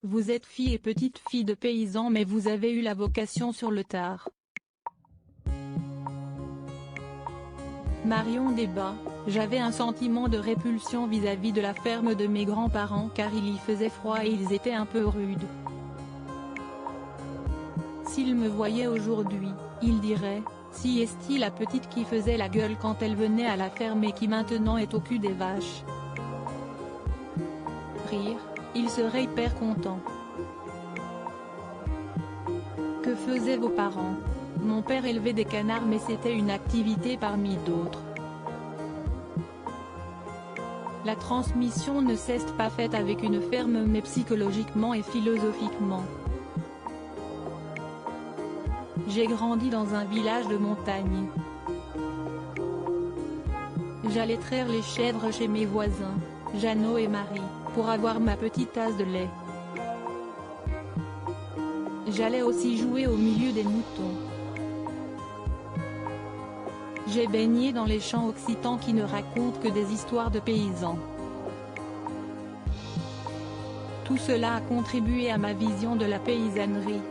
Vous êtes fille et petite fille de paysans mais vous avez eu la vocation sur le tard. Marion débat, j'avais un sentiment de répulsion vis-à-vis de la ferme de mes grands-parents car il y faisait froid et ils étaient un peu rudes. S'ils me voyaient aujourd'hui, ils diraient, si est-il la petite qui faisait la gueule quand elle venait à la ferme et qui maintenant est au cul des vaches. Rire, ils seraient hyper contents. Que faisaient vos parents? Mon père élevait des canards mais c'était une activité parmi d'autres. La transmission ne s'est pas faite avec une ferme mais psychologiquement et philosophiquement. J'ai grandi dans un village de montagne. J'allais traire les chèvres chez mes voisins, Jeannot et Marie, pour avoir ma petite tasse de lait. J'allais aussi jouer au milieu des moutons. J'ai baigné dans les chants occitans qui ne racontent que des histoires de paysans. Tout cela a contribué à ma vision de la paysannerie.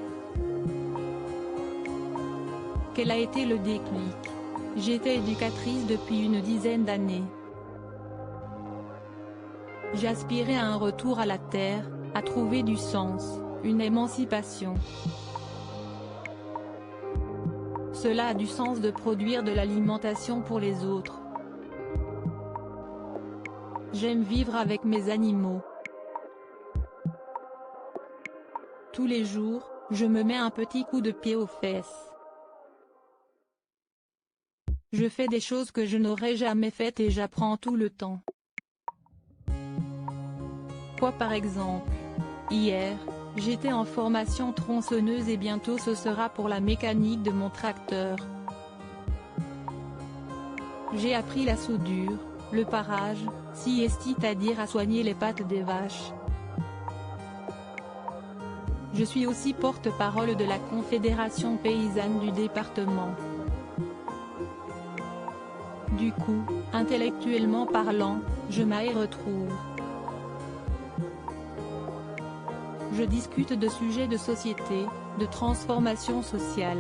Quel a été le déclic? J'étais éducatrice depuis une dizaine d'années. J'aspirais à un retour à la terre, à trouver du sens, une émancipation. Cela a du sens de produire de l'alimentation pour les autres. J'aime vivre avec mes animaux. Tous les jours, je me mets un petit coup de pied aux fesses. Je fais des choses que je n'aurais jamais faites et j'apprends tout le temps. Quoi par exemple? Hier, j'étais en formation tronçonneuse et bientôt ce sera pour la mécanique de mon tracteur. J'ai appris la soudure, le parage, c'est-à-dire à soigner les pattes des vaches. Je suis aussi porte-parole de la Confédération paysanne du département. Du coup, intellectuellement parlant, je m'y retrouve. Je discute de sujets de société, de transformation sociale.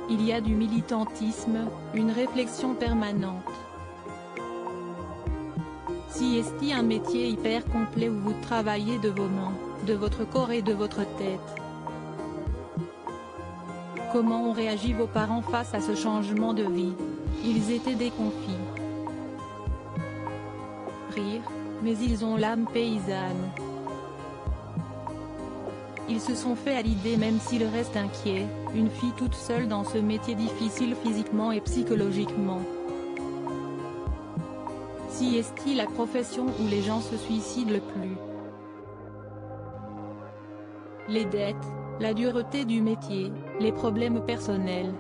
Il y a du militantisme, une réflexion permanente. Si est un métier hyper complet où vous travaillez de vos mains, de votre corps et de votre tête. Comment ont réagi vos parents face à ce changement de vie? Ils étaient déconfits. Rire, mais ils ont l'âme paysanne. Ils se sont fait à l'idée même s'ils restent inquiets, une fille toute seule dans ce métier difficile physiquement et psychologiquement. Si est la profession où les gens se suicident le plus? Les dettes, la dureté du métier, les problèmes personnels.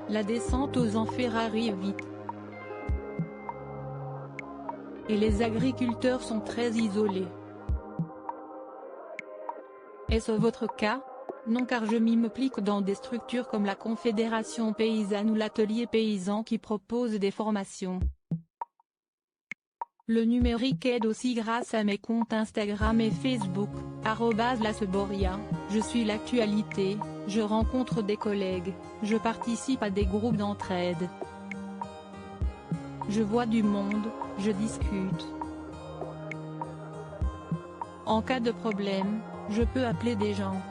La descente aux enfers arrive vite. Et les agriculteurs sont très isolés. Est-ce votre cas? Non car je m'implique dans des structures comme la Confédération paysanne ou l'Atelier paysan qui proposent des formations. Le numérique aide aussi grâce à mes comptes Instagram et Facebook, @laseboria, je suis l'actualité, je rencontre des collègues, je participe à des groupes d'entraide. Je vois du monde, je discute. En cas de problème, je peux appeler des gens.